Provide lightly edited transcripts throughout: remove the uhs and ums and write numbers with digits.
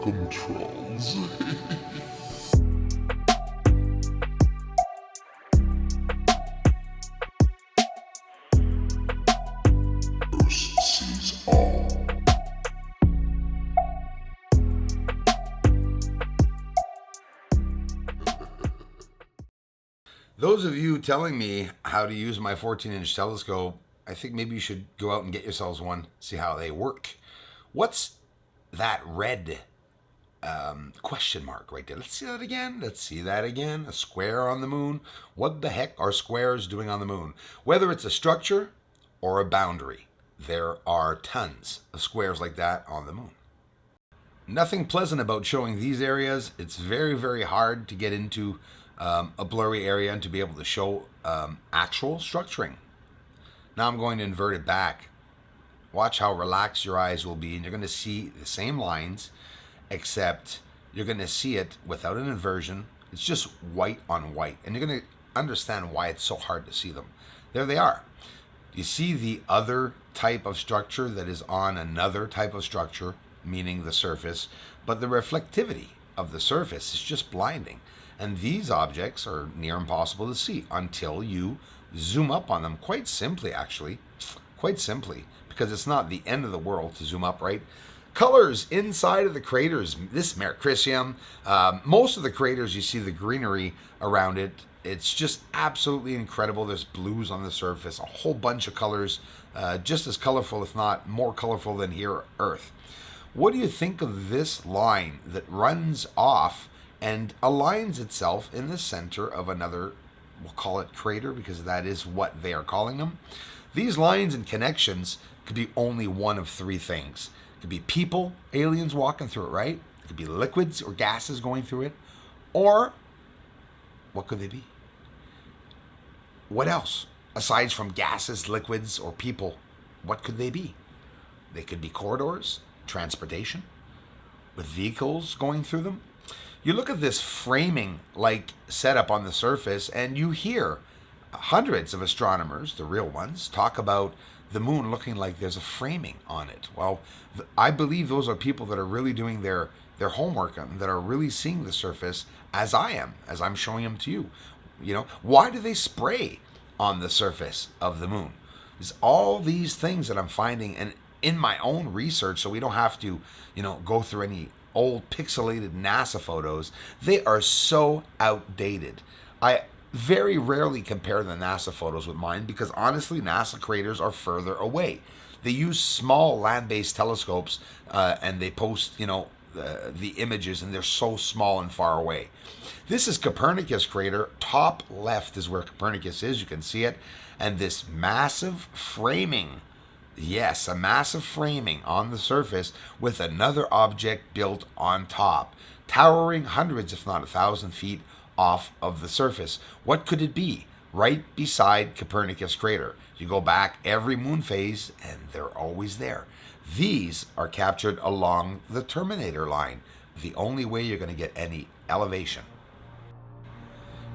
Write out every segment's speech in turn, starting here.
welcome, trolls. First sees all. Those of you telling me how to use my 14-inch telescope, I think maybe you should go out and get yourselves one, see how they work. What's that red question mark right there? Let's see that again. Let's see that again. A square on the moon. What the heck are squares doing on the moon? Whether it's a structure or a boundary, there are tons of squares like that on the moon. Nothing pleasant about showing these areas. It's very, very hard to get into a blurry area and to be able to show actual structuring. Now I'm going to invert it back. Watch how relaxed your eyes will be, and you're going to see the same lines, except you're going to see it without an inversion. It's just white on white, and you're going to understand why it's so hard to see them. There they are. You see the other type of structure that is on another type of structure, meaning the surface, but the reflectivity of the surface is just blinding. And these objects are near impossible to see until you zoom up on them, quite simply, because it's not the end of the world to zoom up, right? Colors inside of the craters, this Merecrisium, most of the craters, you see the greenery around it. It's just absolutely incredible. There's blues on the surface, a whole bunch of colors, just as colorful, if not more colorful than here on Earth. What do you think of this line that runs off and aligns itself in the center of another, we'll call it crater, because that is what they are calling them? These lines and connections could be only one of three things. It could be people, aliens walking through it, right? It could be liquids or gases going through it. Or, what could they be? What else? Aside from gases, liquids, or people, what could they be? They could be corridors, transportation, with vehicles going through them. You look at this framing like setup on the surface, and you hear hundreds of astronomers, the real ones, talk about the moon looking like there's a framing on it. Well, I believe those are people that are really doing their homework and that are really seeing the surface as I am, as I'm showing them to you. You know, why do they spray on the surface of the moon? It's all these things that I'm finding and in my own research, so we don't have to, go through any old pixelated NASA photos. They are so outdated. I very rarely compare the NASA photos with mine because honestly, NASA craters are further away. They use small land-based telescopes and they post, the images, and they're so small and far away. This is Copernicus crater. Top left is where Copernicus is. You can see it. And this massive framing, yes, a massive framing on the surface with another object built on top, towering hundreds, if not 1,000 feet off of the surface. What could it be? Right beside Copernicus crater. You go back every moon phase and they're always there. These are captured along the Terminator line, the only way you're going to get any elevation.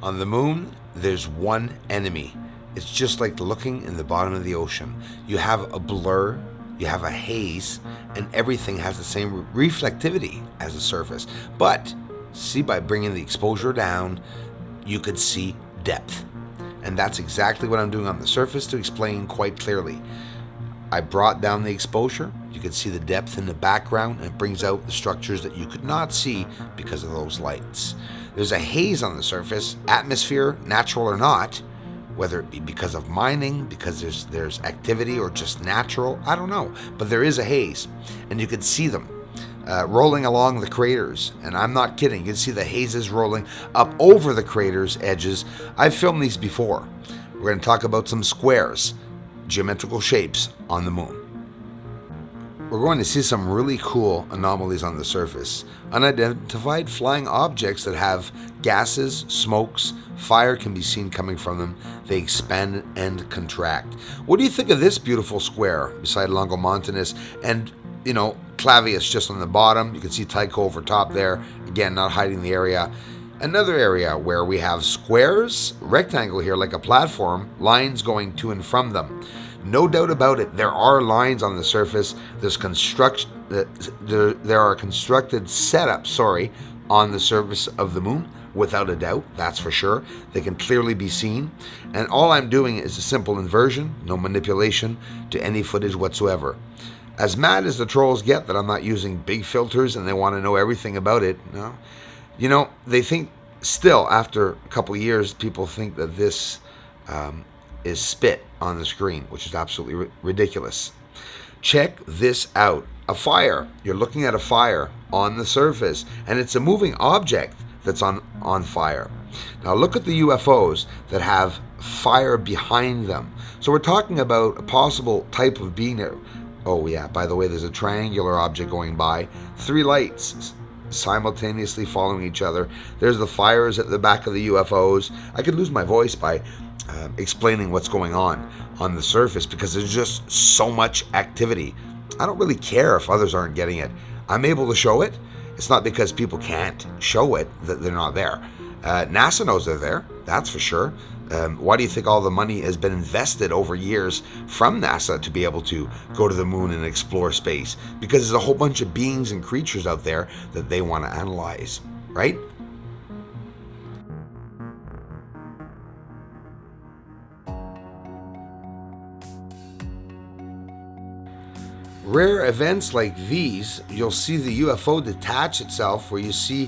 On the moon, there's one enemy. It's just like looking in the bottom of the ocean. You have a blur, you have a haze, and everything has the same reflectivity as the surface. But, see, by bringing the exposure down, you could see depth. And that's exactly what I'm doing on the surface to explain quite clearly. I brought down the exposure. You can see the depth in the background, and it brings out the structures that you could not see because of those lights. There's a haze on the surface, atmosphere, natural or not, whether it be because of mining, because there's activity, or just natural, I don't know. But there is a haze, and you can see them rolling along the craters. And I'm not kidding. You can see the hazes rolling up over the craters' edges. I've filmed these before. We're going to talk about some squares, geometrical shapes on the moon. We're going to see some really cool anomalies on the surface. Unidentified flying objects that have gases, smokes, fire can be seen coming from them. They expand and contract. What do you think of this beautiful square beside Longomontanus and, Clavius just on the bottom? You can see Tycho over top there. Again, not hiding the area. Another area where we have squares, rectangle here like a platform, lines going to and from them. No doubt about it, there are lines on the surface. There are constructed setups, on the surface of the moon, without a doubt, that's for sure. They can clearly be seen. And all I'm doing is a simple inversion, no manipulation to any footage whatsoever. As mad as the trolls get that I'm not using big filters and they want to know everything about it, no. They think still, after a couple of years, people think that this is spit on the screen, which is absolutely ridiculous. Check this out. A fire. You're looking at a fire on the surface, and it's a moving object that's on fire. Now look at the UFOs that have fire behind them. So we're talking about a possible type of being there. Oh yeah, by the way, there's a triangular object going by. 3 lights simultaneously following each other. There's the fires at the back of the UFOs. I could lose my voice by explaining what's going on the surface because there's just so much activity. I don't really care if others aren't getting it. I'm able to show it. It's not because people can't show it that they're not there. NASA knows they're there, that's for sure. Why do you think all the money has been invested over years from NASA to be able to go to the moon and explore space? Because there's a whole bunch of beings and creatures out there that they want to analyze, right? Rare events like these, you'll see the UFO detach itself, where you see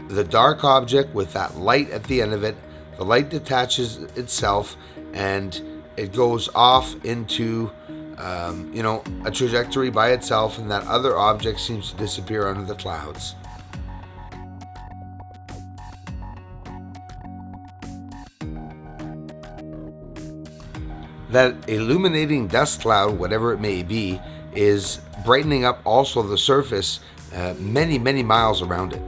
the dark object with that light at the end of it. The light detaches itself and it goes off into a trajectory by itself, and that other object seems to disappear under the clouds. That illuminating dust cloud, whatever it may be, is brightening up also the surface many, many miles around it.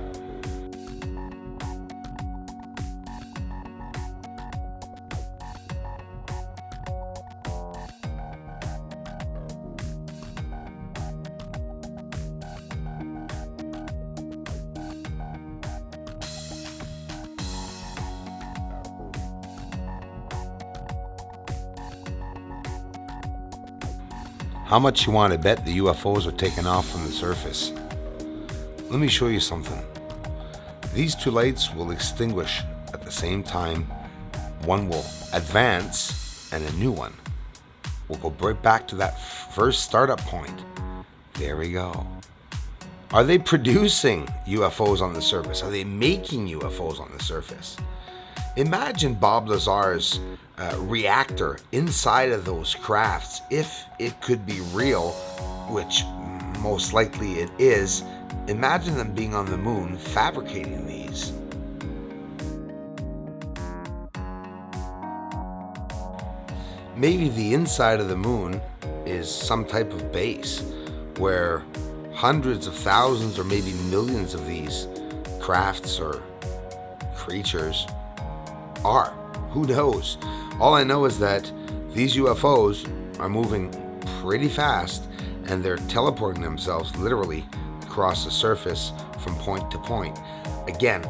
How much you want to bet the UFOs are taking off from the surface? Let me show you something. These 2 lights will extinguish at the same time. One will advance and a new one will go right back to that first startup point. There we go. Are they producing UFOs on the surface? Are they making UFOs on the surface? Imagine Bob Lazar's reactor inside of those crafts, if it could be real, which most likely it is. Imagine them being on the moon fabricating these. Maybe the inside of the moon is some type of base where hundreds of thousands or maybe millions of these crafts or creatures are. Who knows? All I know is that these UFOs are moving pretty fast and they're teleporting themselves literally across the surface from point to point. Again,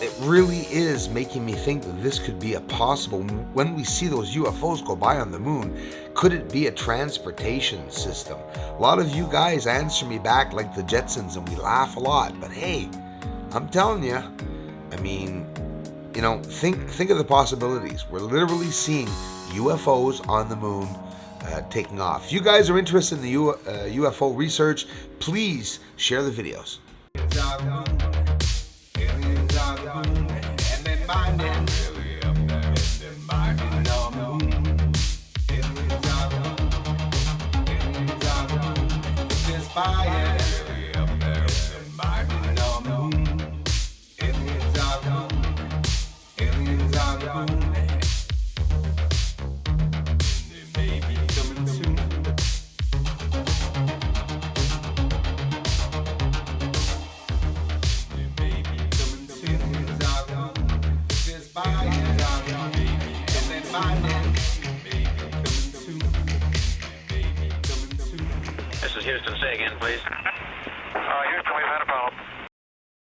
it really is making me think that this could be a possible, when we see those UFOs go by on the moon, could it be a transportation system? A lot of you guys answer me back like the Jetsons and we laugh a lot, but hey, I'm telling you, I mean, think of the possibilities. We're literally seeing UFOs on the moon taking off. If you guys are interested in the UFO research, please share the videos. This is Houston. Say again, please.